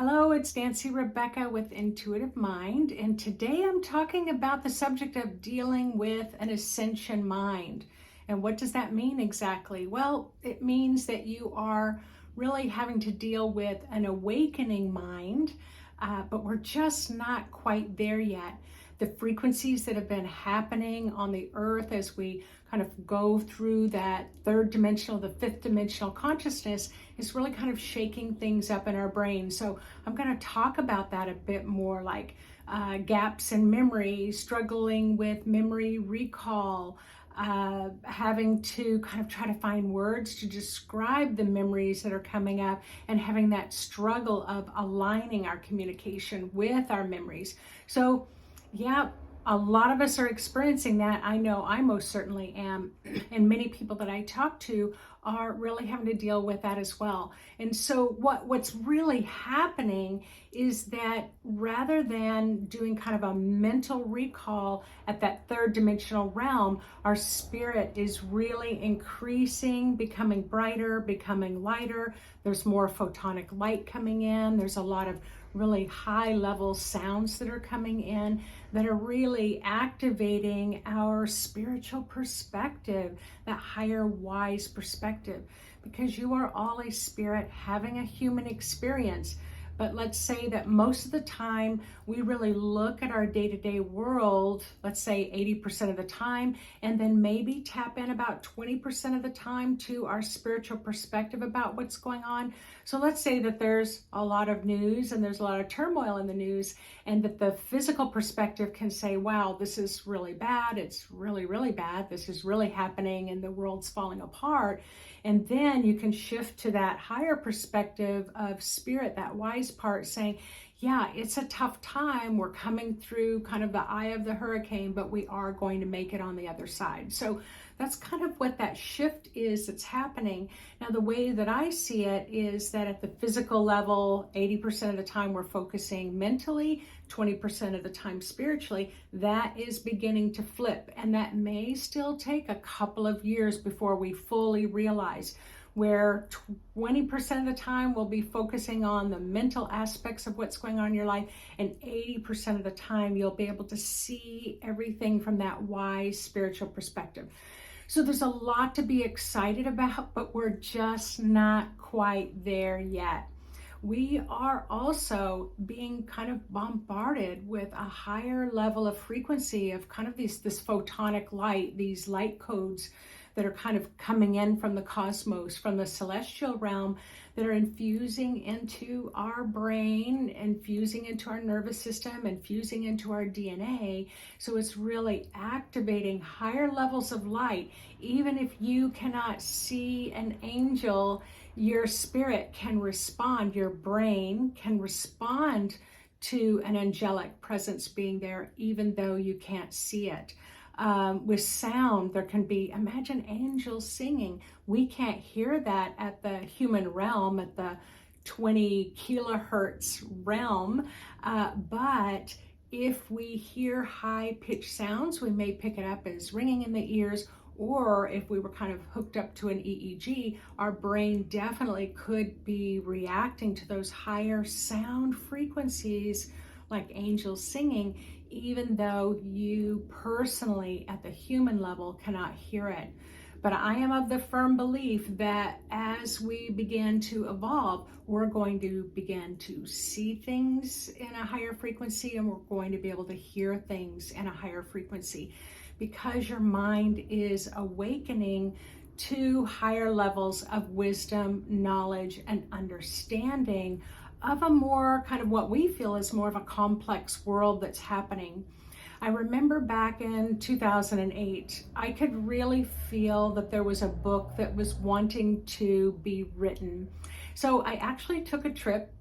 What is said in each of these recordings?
Hello, it's Nancy Rebecca with Intuitive Mind, and today I'm talking about the subject of dealing with an ascension mind. And what does that mean exactly? Well, it means that you are really having to deal with an awakening mind, but we're just not quite there yet. The frequencies that have been happening on the earth as we kind of go through that third dimensional, the fifth dimensional consciousness is really kind of shaking things up in our brain. So I'm going to talk about that a bit more, like gaps in memory, struggling with memory recall, having to kind of try to find words to describe the memories that are coming up, and having that struggle of aligning our communication with our memories. So yeah, a lot of us are experiencing that. I know I most certainly am. And many people that I talk to are really having to deal with that as well. And so what's really happening is that rather than doing kind of a mental recall at that third dimensional realm, our spirit is really increasing, becoming brighter, becoming lighter. There's more photonic light coming in. There's a lot of really high level sounds that are coming in that are really activating our spiritual perspective, that higher wise perspective, because you are all a spirit having a human experience. But let's say that most of the time we really look at our day-to-day world, let's say 80% of the time, and then maybe tap in about 20% of the time to our spiritual perspective about what's going on. So let's say that there's a lot of news and there's a lot of turmoil in the news, and that the physical perspective can say, wow, this is really bad. It's really, really bad. This is really happening and the world's falling apart. And then you can shift to that higher perspective of spirit, that wise part, saying, yeah, it's a tough time. We're coming through kind of the eye of the hurricane, but we are going to make it on the other side. So that's kind of what that shift is that's happening. Now, the way that I see it is that at the physical level, 80% of the time we're focusing mentally, 20% of the time spiritually. That is beginning to flip, and that may still take a couple of years before we fully realize, where 20% of the time we'll be focusing on the mental aspects of what's going on in your life, and 80% of the time you'll be able to see everything from that wise spiritual perspective. So there's a lot to be excited about, but we're just not quite there yet. We are also being kind of bombarded with a higher level of frequency of kind of this photonic light, these light codes that are kind of coming in from the cosmos, from the celestial realm, that are infusing into our brain, infusing into our nervous system, infusing into our DNA. So it's really activating higher levels of light. Even if you cannot see an angel, your spirit can respond, your brain can respond to an angelic presence being there, even though you can't see it. With sound, there can be, imagine angels singing. We can't hear that at the human realm, at the 20 kilohertz realm, but if we hear high-pitched sounds, we may pick it up as ringing in the ears, or if we were kind of hooked up to an EEG, our brain definitely could be reacting to those higher sound frequencies like angels singing, even though you personally at the human level cannot hear it. But I am of the firm belief that as we begin to evolve, we're going to begin to see things in a higher frequency, and we're going to be able to hear things in a higher frequency, because your mind is awakening to higher levels of wisdom, knowledge, and understanding of a more kind of what we feel is more of a complex world that's happening. I remember back in 2008, I could really feel that there was a book that was wanting to be written. So I actually took a trip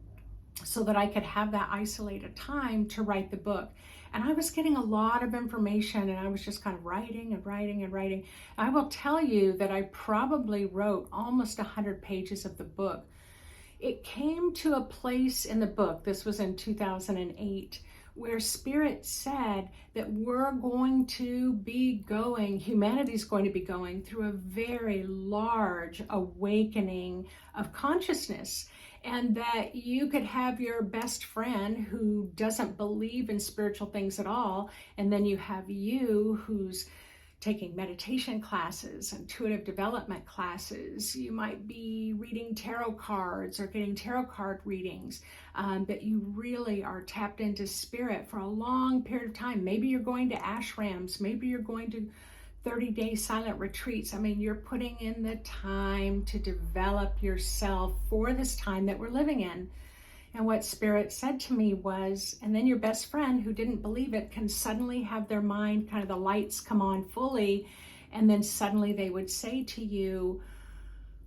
so that I could have that isolated time to write the book. And I was getting a lot of information, and I was just kind of writing and writing and writing. I will tell you that I probably wrote almost 100 pages of the book. It came to a place in the book, this was in 2008, where Spirit said that we're going to be going, humanity's going to be going through a very large awakening of consciousness. And that you could have your best friend who doesn't believe in spiritual things at all, and then you have you who's taking meditation classes, intuitive development classes. You might be reading tarot cards or getting tarot card readings, that you really are tapped into Spirit for a long period of time. Maybe you're going to ashrams, maybe you're going to 30-day silent retreats. I mean, you're putting in the time to develop yourself for this time that we're living in. And what Spirit said to me was, and then your best friend who didn't believe it can suddenly have their mind, kind of the lights come on fully, and then suddenly they would say to you,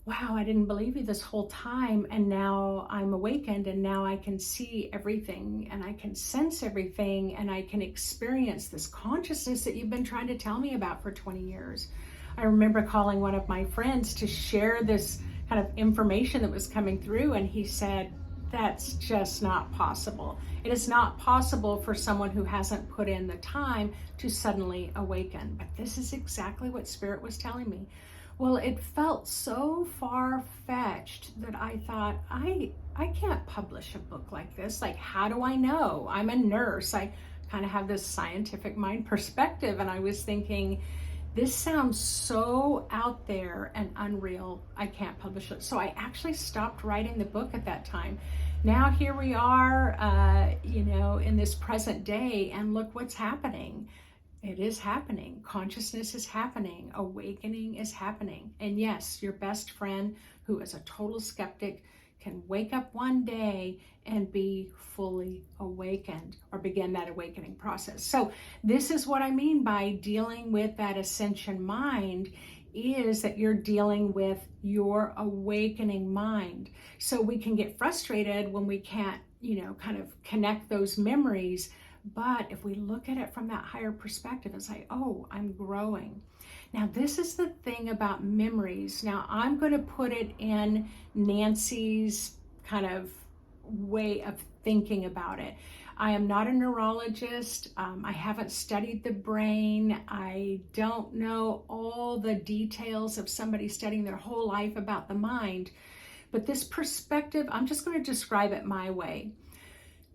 wow, I didn't believe you this whole time, and now I'm awakened, and now I can see everything, and I can sense everything, and I can experience this consciousness that you've been trying to tell me about for 20 years. I remember calling one of my friends to share this kind of information that was coming through, and he said, that's just not possible. It is not possible for someone who hasn't put in the time to suddenly awaken. But this is exactly what Spirit was telling me. Well, it felt so far-fetched that I thought, I can't publish a book like this. Like, how do I know? I'm a nurse. I kind of have this scientific mind perspective. And I was thinking, this sounds so out there and unreal. I can't publish it. So I actually stopped writing the book at that time. Now here we are, in this present day, and look what's happening. It is happening. Consciousness is happening. Awakening is happening. And yes, your best friend who is a total skeptic can wake up one day and be fully awakened or begin that awakening process. So this is what I mean by dealing with that ascension mind, is that you're dealing with your awakening mind. So we can get frustrated when we can't, kind of connect those memories. But if we look at it from that higher perspective and say, oh, I'm growing. Now, this is the thing about memories. Now, I'm going to put it in Nancy's kind of way of thinking about it. I am not a neurologist. I haven't studied the brain. I don't know all the details of somebody studying their whole life about the mind. But this perspective, I'm just going to describe it my way.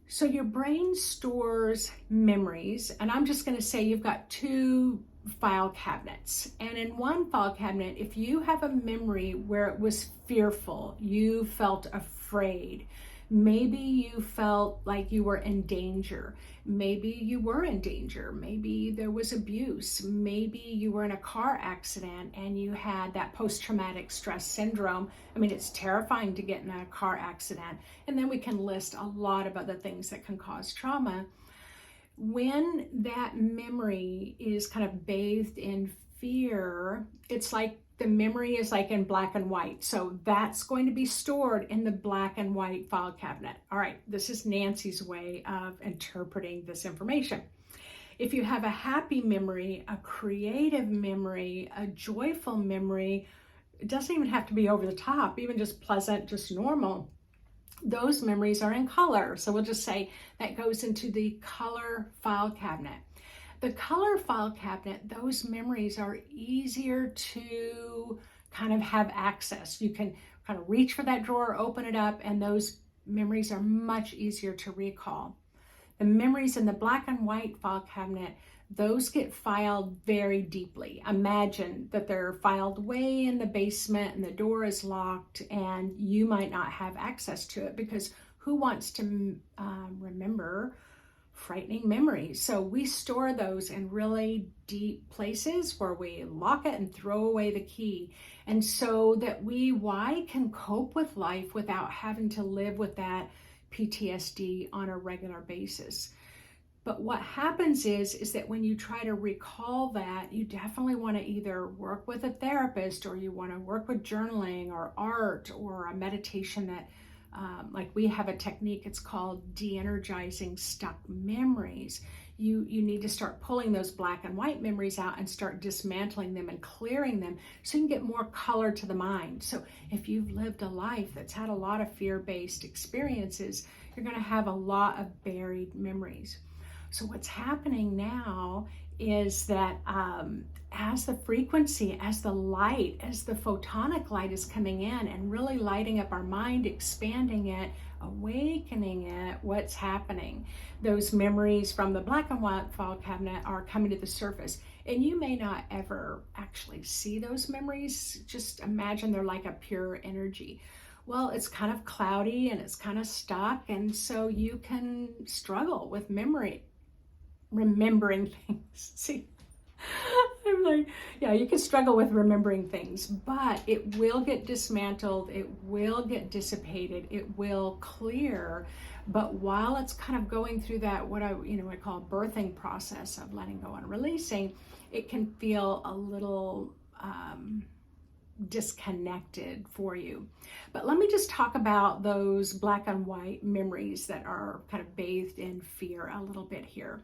So your brain stores memories, and I'm just going to say you've got two file cabinets. And in one file cabinet, if you have a memory where it was fearful, you felt afraid, maybe you felt like you were in danger, maybe you were in danger, maybe there was abuse, maybe you were in a car accident and you had that post-traumatic stress syndrome. I mean, it's terrifying to get in a car accident. And then we can list a lot of other things that can cause trauma. When that memory is kind of bathed in fear, it's like the memory is like in black and white. So that's going to be stored in the black and white file cabinet. All right, this is Nancy's way of interpreting this information. If you have a happy memory, a creative memory, a joyful memory, it doesn't even have to be over the top, even just pleasant, just normal. Those memories are in color. So we'll just say that goes into the color file cabinet. The color file cabinet, those memories are easier to kind of have access. You can kind of reach for that drawer, open it up, and those memories are much easier to recall. The memories in the black and white file cabinet, those get filed very deeply. Imagine that they're filed way in the basement and the door is locked and you might not have access to it, because who wants to remember frightening memories? So we store those in really deep places where we lock it and throw away the key. And so that why can cope with life without having to live with that PTSD on a regular basis. But what happens is that when you try to recall that, you definitely want to either work with a therapist, or you want to work with journaling or art or a meditation that, like we have a technique, it's called de-energizing stuck memories. You need to start pulling those black and white memories out and start dismantling them and clearing them so you can get more color to the mind. So if you've lived a life that's had a lot of fear-based experiences, you're going to have a lot of buried memories. So what's happening now is that as the frequency, as the light, as the photonic light is coming in and really lighting up our mind, expanding it, awakening it, what's happening? Those memories from the black and white file cabinet are coming to the surface. And you may not ever actually see those memories. Just imagine they're like a pure energy. Well, it's kind of cloudy and it's kind of stuck. And so you can struggle with remembering things. See, I'm like, yeah, you can struggle with remembering things, but it will get dismantled. It will get dissipated. It will clear. But while it's kind of going through that, what I call birthing process of letting go and releasing, it can feel a little disconnected for you. But let me just talk about those black and white memories that are kind of bathed in fear a little bit here.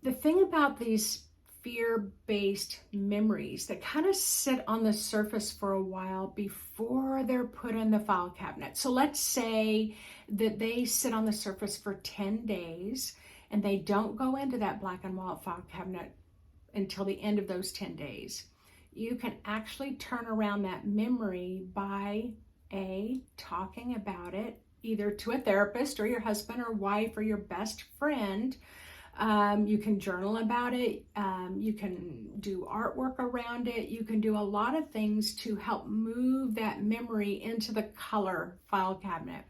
The thing about these fear-based memories that kind of sit on the surface for a while before they're put in the file cabinet. So let's say that they sit on the surface for 10 days and they don't go into that black and white file cabinet until the end of those 10 days. You can actually turn around that memory by talking about it either to a therapist or your husband or wife or your best friend. You can journal about it. You can do artwork around it. You can do a lot of things to help move that memory into the color file cabinet.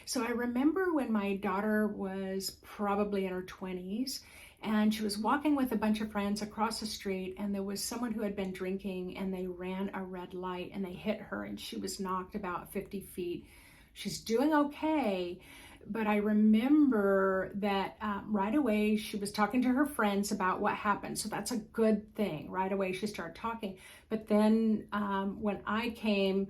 So I remember when my daughter was probably in her 20s and she was walking with a bunch of friends across the street, and there was someone who had been drinking and they ran a red light and they hit her and she was knocked about 50 feet. She's doing okay. But I remember that right away she was talking to her friends about what happened. So that's a good thing. Right away she started talking. But then when I came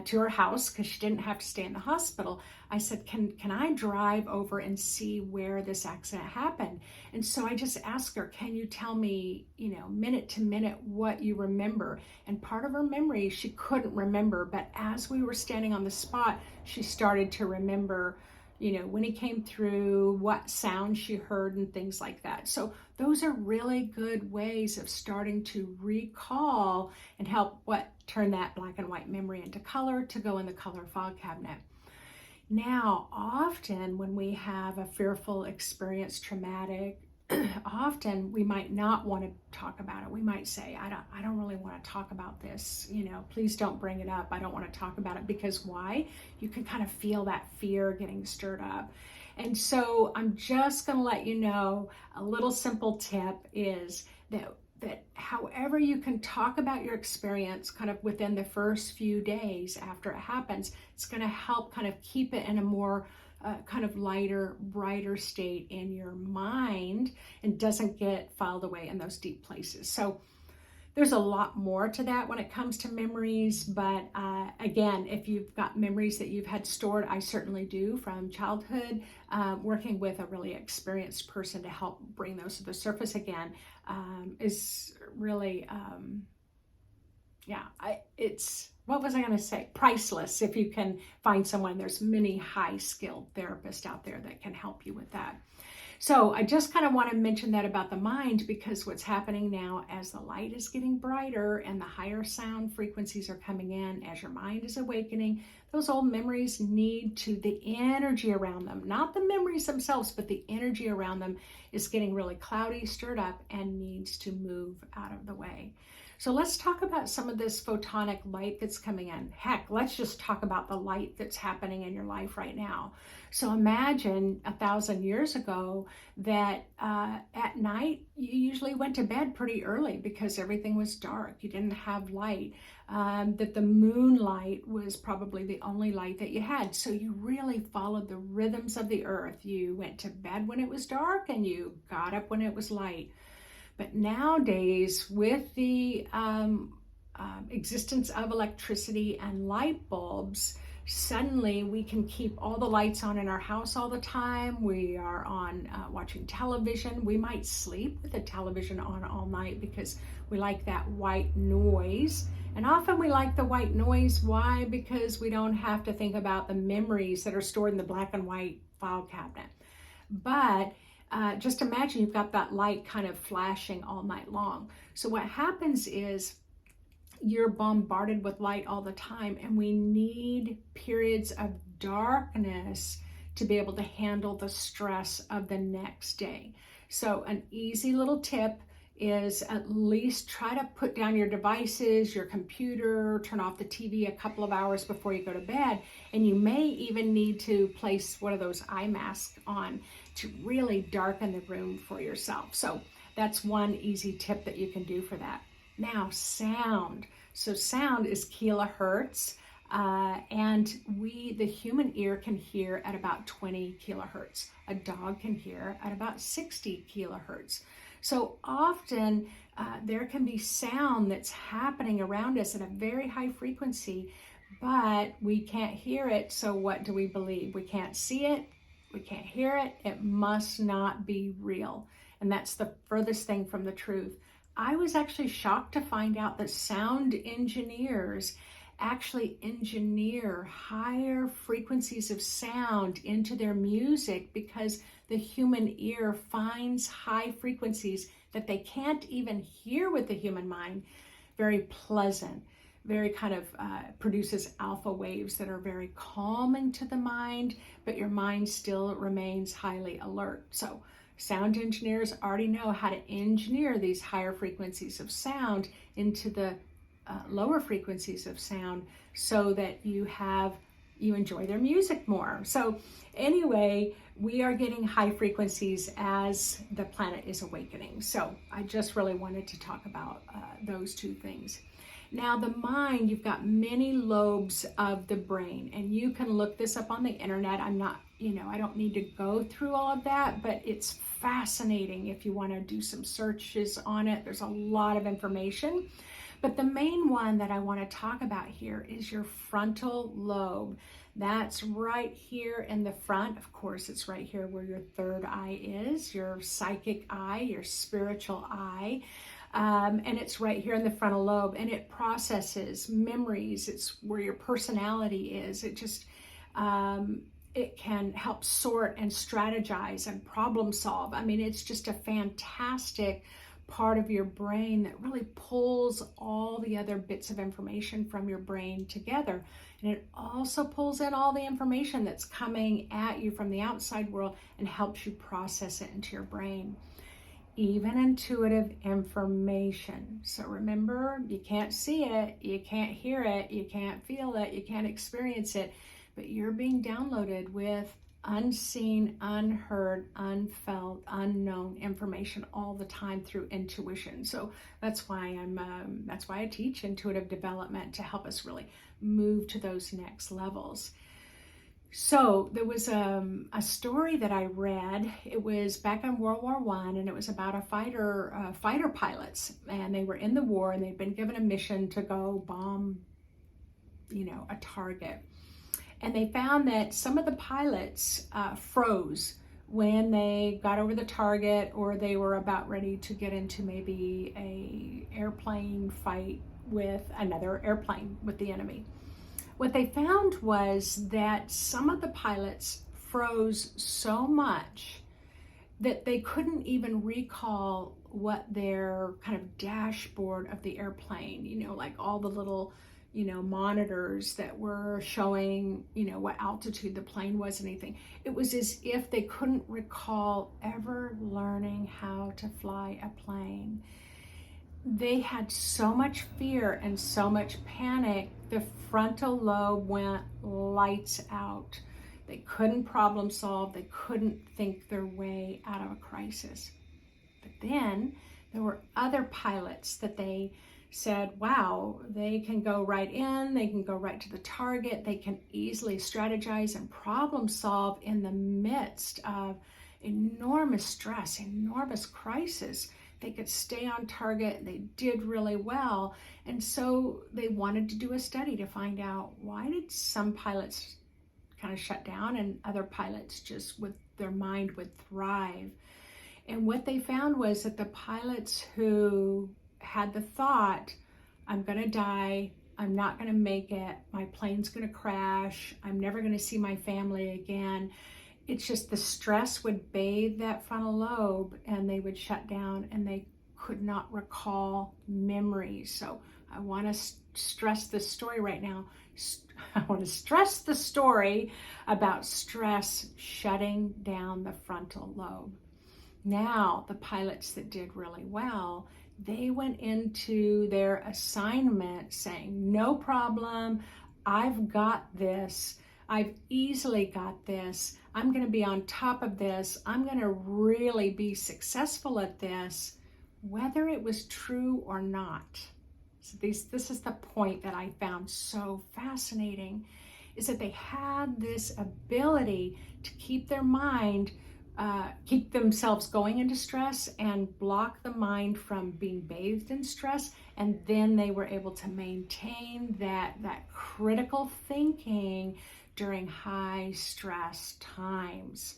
to her house, because she didn't have to stay in the hospital, I said, can I drive over and see where this accident happened? And so I just asked her, can you tell me, minute to minute what you remember? And part of her memory she couldn't remember. But as we were standing on the spot, she started to remember when he came through, what sound she heard and things like that. So those are really good ways of starting to recall and help turn that black and white memory into color to go in the color file cabinet. Now, often when we have a fearful experience, traumatic, often we might not want to talk about it. We might say, I don't really want to talk about this. Please don't bring it up. I don't want to talk about it. Because why? You can kind of feel that fear getting stirred up. And so I'm just going to let you know a little simple tip is that however you can talk about your experience kind of within the first few days after it happens, it's going to help kind of keep it in a more kind of lighter, brighter state in your mind and doesn't get filed away in those deep places. So there's a lot more to that when it comes to memories. But again, if you've got memories that you've had stored, I certainly do from childhood, working with a really experienced person to help bring those to the surface again is really, what was I going to say? Priceless if you can find someone. There's many high-skilled therapists out there that can help you with that. So I just kind of want to mention that about the mind, because what's happening now as the light is getting brighter and the higher sound frequencies are coming in, as your mind is awakening, those old memories need the energy around them, not the memories themselves, but the energy around them is getting really cloudy, stirred up, and needs to move out of the way. So let's talk about some of this photonic light that's coming in. Heck, let's just talk about the light that's happening in your life right now. So imagine 1,000 years ago that at night you usually went to bed pretty early because everything was dark. You didn't have light. That the moonlight was probably the only light that you had. So you really followed the rhythms of the earth. You went to bed when it was dark and you got up when it was light. But nowadays, with the existence of electricity and light bulbs, suddenly we can keep all the lights on in our house all the time. We are on watching television. We might sleep with the television on all night because we like that white noise. And often we like the white noise. Why? Because we don't have to think about the memories that are stored in the black and white file cabinet. But just imagine you've got that light kind of flashing all night long. So what happens is you're bombarded with light all the time, and we need periods of darkness to be able to handle the stress of the next day. So an easy little tip is at least try to put down your devices, your computer, turn off the TV a couple of hours before you go to bed. And you may even need to place one of those eye masks on to really darken the room for yourself. So that's one easy tip that you can do for that. Now, sound. So sound is kilohertz, and the human ear can hear at about 20 kilohertz. A dog can hear at about 60 kilohertz. So often there can be sound that's happening around us at a very high frequency, but we can't hear it. So what do we believe? We can't see it. We can't hear it. It must not be real. And that's the furthest thing from the truth. I was actually shocked to find out that sound engineers actually engineer higher frequencies of sound into their music because the human ear finds high frequencies that they can't even hear with the human mind very pleasant, very kind of produces alpha waves that are very calming to the mind, but your mind still remains highly alert. So sound engineers already know how to engineer these higher frequencies of sound into the lower frequencies of sound so that you enjoy their music more. So anyway, we are getting high frequencies as the planet is awakening. So I just really wanted to talk about those two things. Now the mind, you've got many lobes of the brain, and you can look this up on the internet. I don't need to go through all of that, but it's fascinating if you want to do some searches on it. There's a lot of information. But the main one that I want to talk about here is your frontal lobe. That's right here in the front. Of course, it's right here where your third eye is, your psychic eye, your spiritual eye. And it's right here in the frontal lobe, and it processes memories. It's where your personality is. It can help sort and strategize and problem solve. I mean, it's just a fantastic part of your brain that really pulls all the other bits of information from your brain together. And it also pulls in all the information that's coming at you from the outside world and helps you process it into your brain. Even intuitive information. So remember, you can't see it, you can't hear it, you can't feel it, you can't experience it, but you're being downloaded with unseen, unheard, unfelt, unknown information all the time through intuition. So that's why I teach intuitive development, to help us really move to those next levels. So there was a story that I read. It was back in World War I, and it was about fighter pilots, and they were in the war, and they'd been given a mission to go bomb, a target. And they found that some of the pilots froze when they got over the target, or they were about ready to get into maybe a airplane fight with another airplane with the enemy. What they found was that some of the pilots froze so much that they couldn't even recall what their kind of dashboard of the airplane, like all the little, monitors that were showing, what altitude the plane was, anything. It was as if they couldn't recall ever learning how to fly a plane. They had so much fear and so much panic, the frontal lobe went lights out. They couldn't problem solve. They couldn't think their way out of a crisis. But then there were other pilots that they said, wow, they can go right in, they can go right to the target, they can easily strategize and problem solve in the midst of enormous stress, enormous crisis. They could stay on target. They did really well. And so they wanted to do a study to find out, why did some pilots kind of shut down and other pilots just with their mind would thrive? And what they found was that the pilots who had the thought, I'm going to die, I'm not going to make it, my plane's going to crash, I'm never going to see my family again, It's just the stress would bathe that frontal lobe and they would shut down and they could not recall memories. So I want to stress this story right now. I want to stress the story about stress shutting down the frontal lobe. Now, the pilots that did really well, they went into their assignment saying, no problem, I've got this. I've easily got this. I'm going to be on top of this. I'm going to really be successful at this, whether it was true or not. So this is the point that I found so fascinating, is that they had this ability to keep their mind, keep themselves going into stress and block the mind from being bathed in stress. And then they were able to maintain that critical thinking during high stress times.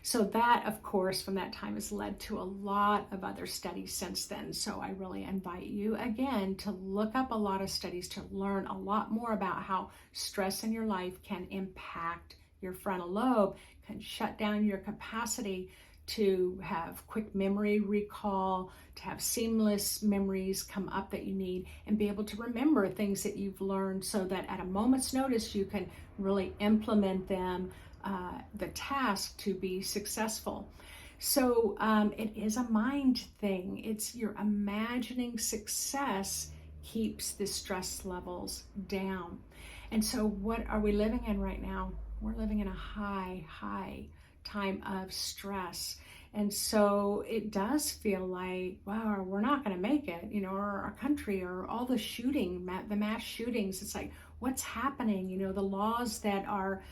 So that, of course, from that time has led to a lot of other studies since then. So I really invite you again to look up a lot of studies to learn a lot more about how stress in your life can impact your frontal lobe, can shut down your capacity to have quick memory recall, to have seamless memories come up that you need, and be able to remember things that you've learned so that at a moment's notice you can really implement them, the task to be successful. So it is a mind thing. It's your imagining success keeps the stress levels down. And so what are we living in right now? We're living in a high time of stress. And so it does feel like, wow, we're not going to make it, or our country, or all the the mass shootings. It's like, what's happening? The laws that are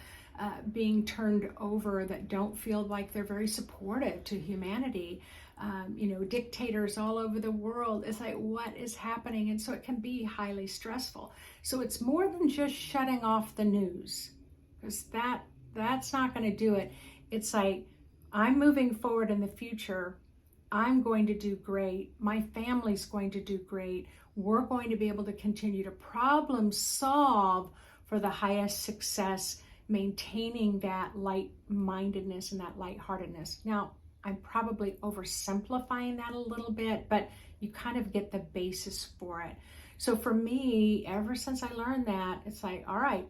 being turned over that don't feel like they're very supportive to humanity. Dictators all over the world. It's like, what is happening? And so it can be highly stressful. So it's more than just shutting off the news, because that's not going to do it. It's like, I'm moving forward in the future. I'm going to do great. My family's going to do great. We're going to be able to continue to problem solve for the highest success, maintaining that light-mindedness and that lightheartedness. Now, I'm probably oversimplifying that a little bit, but you kind of get the basis for it. So for me, ever since I learned that, it's like, all right,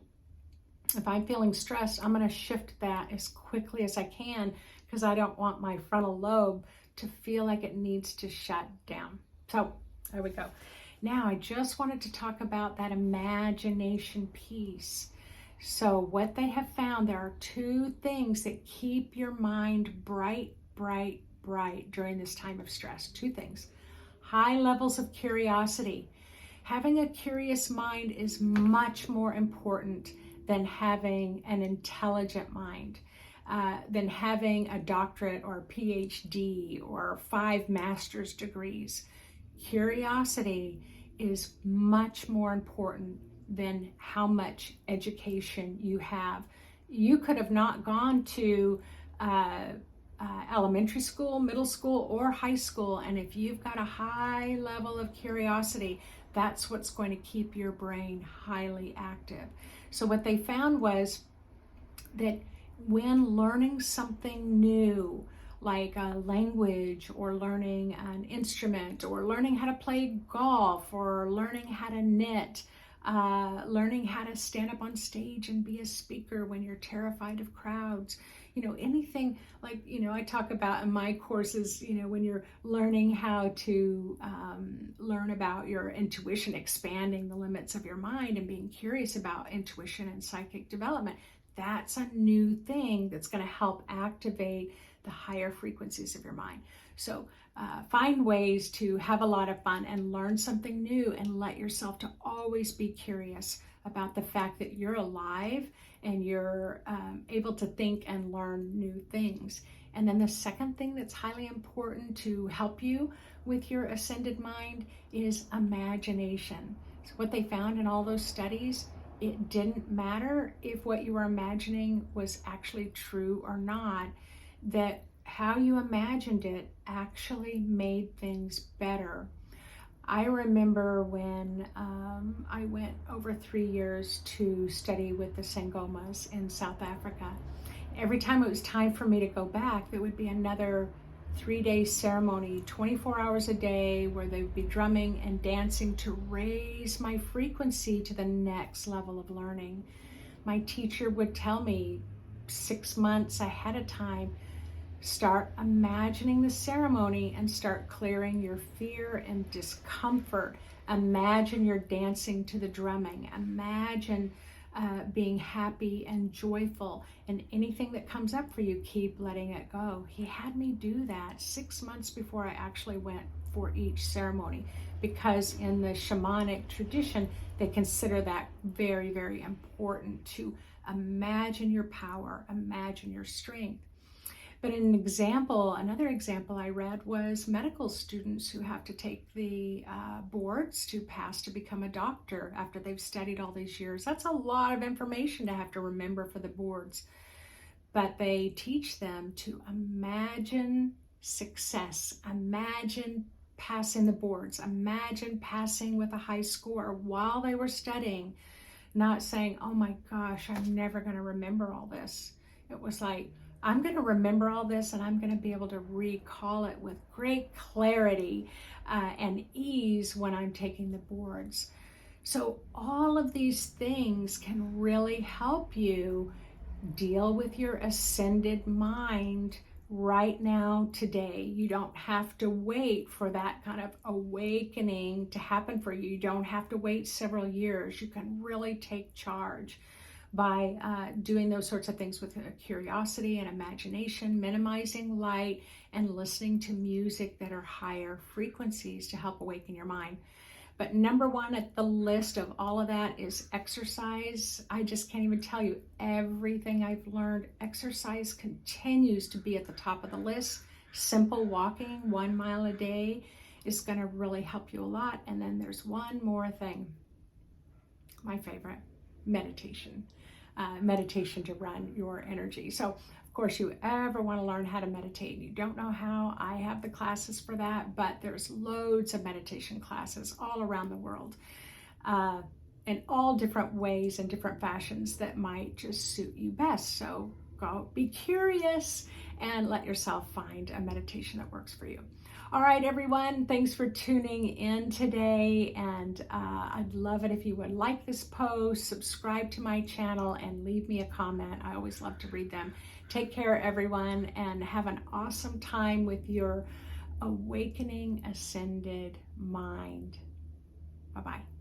if I'm feeling stressed, I'm going to shift that as quickly as I can, because I don't want my frontal lobe to feel like it needs to shut down. So there we go. Now I just wanted to talk about that imagination piece. So what they have found, there are two things that keep your mind bright during this time of stress. Two things. High levels of curiosity. Having a curious mind is much more important than having an intelligent mind, than having a doctorate or a PhD or 5 master's degrees. Curiosity is much more important than how much education you have. You could have not gone to elementary school, middle school, or high school, and if you've got a high level of curiosity, that's what's going to keep your brain highly active. So what they found was that when learning something new, like a language, or learning an instrument, or learning how to play golf, or learning how to knit, learning how to stand up on stage and be a speaker when you're terrified of crowds, anything like, I talk about in my courses, when you're learning how to learn about your intuition, expanding the limits of your mind and being curious about intuition and psychic development, that's a new thing that's going to help activate the higher frequencies of your mind. So find ways to have a lot of fun and learn something new, and let yourself to always be curious about the fact that you're alive and you're able to think and learn new things. And then the second thing that's highly important to help you with your ascended mind is imagination. So what they found in all those studies, it didn't matter if what you were imagining was actually true or not, that how you imagined it actually made things better. I remember when I went over 3 years to study with the Sangomas in South Africa. Every time it was time for me to go back, there would be another 3-day ceremony, 24 hours a day, where they'd be drumming and dancing to raise my frequency to the next level of learning. My teacher would tell me 6 months ahead of time, start imagining the ceremony and start clearing your fear and discomfort. Imagine you're dancing to the drumming. Imagine being happy and joyful, and anything that comes up for you, keep letting it go. He had me do that 6 months before I actually went for each ceremony, because in the shamanic tradition, they consider that very, very important, to imagine your power, imagine your strength. But another example I read was medical students who have to take the boards to pass to become a doctor after they've studied all these years. That's a lot of information to have to remember for the boards. But they teach them to imagine success, imagine passing the boards, imagine passing with a high score while they were studying, not saying, oh my gosh, I'm never going to remember all this. It was like, I'm going to remember all this, and I'm going to be able to recall it with great clarity and ease when I'm taking the boards. So all of these things can really help you deal with your ascended mind right now, today. You don't have to wait for that kind of awakening to happen for you. You don't have to wait several years. You can really take charge by doing those sorts of things with curiosity and imagination, minimizing light, and listening to music that are higher frequencies to help awaken your mind. But number one at the list of all of that is exercise. I just can't even tell you everything I've learned. Exercise continues to be at the top of the list. Simple walking, 1 mile a day, is going to really help you a lot. And then there's one more thing, my favorite, meditation. Meditation to run your energy. So of course, you ever want to learn how to meditate and you don't know how, I have the classes for that, but there's loads of meditation classes all around the world in all different ways and different fashions that might just suit you best. So go be curious and let yourself find a meditation that works for you. All right, everyone, thanks for tuning in today, and I'd love it if you would like this post, subscribe to my channel, and leave me a comment. I always love to read them. Take care, everyone, and have an awesome time with your awakening, ascended mind. Bye-bye.